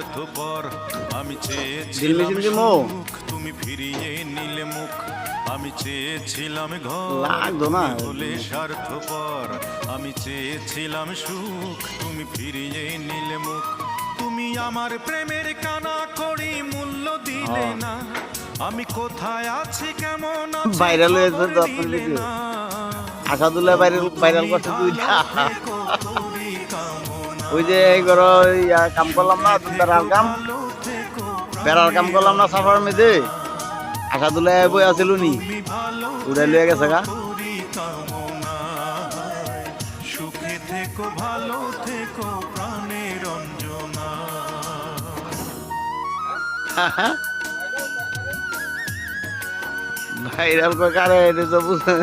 স্বার্থপর আমি দিল্লি চেয়েছিলাম সিন্ধি মো সুখ তুমি ফিরিয়ে নিলে মুখ আমি চেয়েছিলাম ঘর লাগতো না তুমি হলে স্বার্থপর আমি চেয়েছিলাম সুখ তুমি ফিরিয়ে নিলে মুখ তুমি আমার প্রেমের কানা করি মূল্য দিলে না আমি কোথায় আছি কেমন আছি ভাইরাল হয়েছে খবর তো আপনার নিলে ভিডিও না। আসাদুল্লাহ ভাইরাল করছে দুইটা করি কামনা ওই যে এই করো কাম করলাম না বেড়ার কাম ভালো থেকো বেড়ার কাম করলাম না সাফার মেয়েদে আসাদুল্লাহ বই আছিল নি তুমি ভালো উড়াই লয়ে গেছে গা করি কামনা সুখে থেকো ভালো থেকো প্রাণের অঞ্জনা ভাইরাল করে কারে এটা তো বুঝে